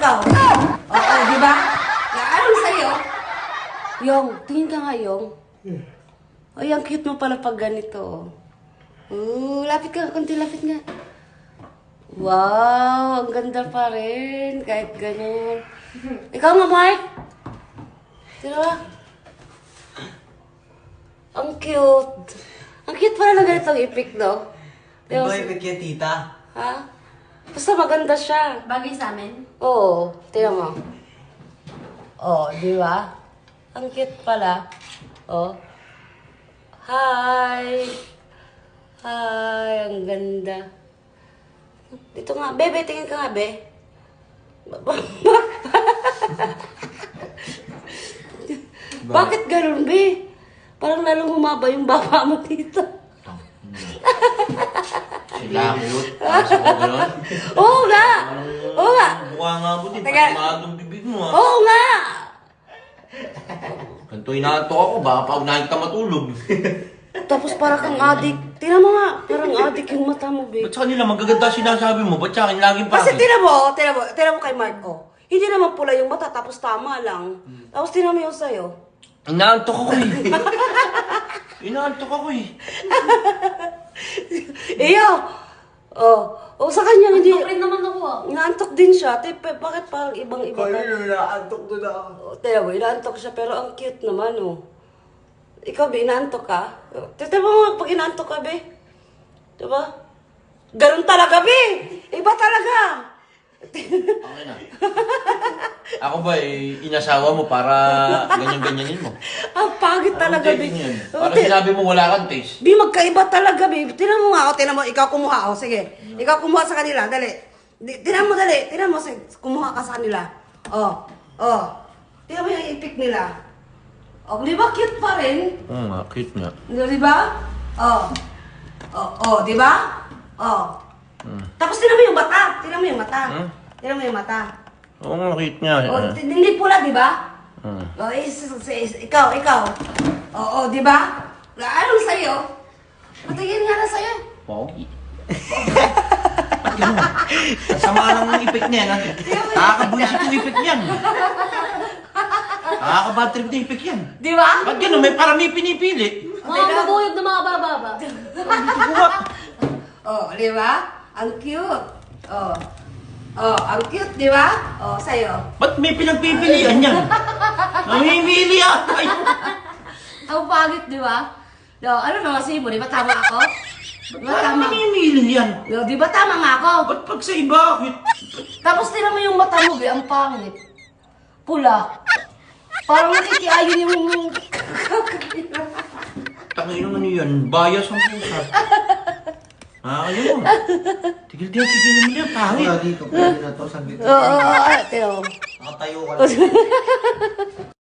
Ikaw. Oo, di ba? Anong sa'yo? Yung, tingin ka nga, Yung. Ay, ang cute mo pala pag ganito. Lapit ka, konti lapit nga. Wow, ang ganda pa rin. Kahit ganun. Ikaw nga, Mark. Sino ba? Ang cute. Ang cute pala ng ganitong ipik, no? Di ba ipik yan, tita? Ha? Basta maganda siya. Bagay sa amin? Oo, tingnan mo. Oh, di ba? Ang cute pala. Oh. Hi! Hi! Ang ganda. Dito nga. Bebe, tingin ka nga, be. Bakit ganun, be? Parang lalong humaba yung baba mo dito. Sila cute. Sa mo gano'n? Oo nga! Oo nga! Mukha nga mo, di ba? Teka. Tumagang bibig mo, ha? Oo nga! Ganito inaantok ako, baka pag unahin ka matulog. Tapos parang kang adik. Tingnan mo nga, parang adik yung mata mo, babe. Ba't sa kanila magaganda sinasabi mo? Ba't sa akin laging Kasi pangit? tingnan mo kay Mark, oh. Hindi naman pula yung mata, tapos tama lang. Tapos tingnan mo yung sa'yo. Inaantok ako eh. Inaantok ako eh. Iyo! Oh, sa kanya hindi... Antok rin naman ako ah. Inaantok din siya. Bakit parang ibang-iba ka? inaantok doon ako. Tingnan mo, inaantok siya, pero ang cute naman, oh. Ikaw, be, inaantok ka? Tingnan mo nga, pag inaantok ka, be. Diba? Ganun talaga, be! Iba talaga! Okay na. Ako ba eh, inasawa mo para ganyan-ganyanin mo? Ang pagit talaga, be. Anong yun? Para sinabi mo wala kang taste. Bi, magkaiba talaga, babe. Tinan mo nga ako, tinan mo, ikaw kumuha. O, sige. Ikaw kumuha sa kanila, dali. Tinan mo, dali. Tinan mo, sige, kumuha ka sa kanila. Oh. Tinan mo yung ipik nila. O, di ba cute pa rin? Oo nga, cute nga. Di ba? Di ba? Tapos tinan mo yung mata. Tinan mo yung mata. Tinan mo yung mata. Oo nga, cute nga. Hindi pula, di ba? Ikaw. Oo, di ba? Anong sa'yo? Patingin nga na sa'yo. Pogi. Ba't ganun? Sama lang ng ipik niya. Nakakabulisit yung ipik niyan. Nakakabad trip na ipik yan. Di ba? Ba't ganun? May pinipili. Mga mabuyog na mga bababa. Di ba? Ang cute. Ang cute, di ba? Sa'yo. Ba't may pinagpipilian yan? Namimili ata. Ang pagit, di ba? Ano naman sa'yo mo? Di ba tama ako? Di ba Ba't tama? namimili yan? Di ba tama nga ako? Ba't pag sa iba? Tapos tinan mo yung mata mo, be, ang pangit. Pula. Parang nakikiayon yung... Tangin naman yan. Bias ang pusa. Ayun. Tigil mo yan. Pangit. Wala dito, pwede na to, saglit. Oo, tinan mo. Nakatayo ka lang.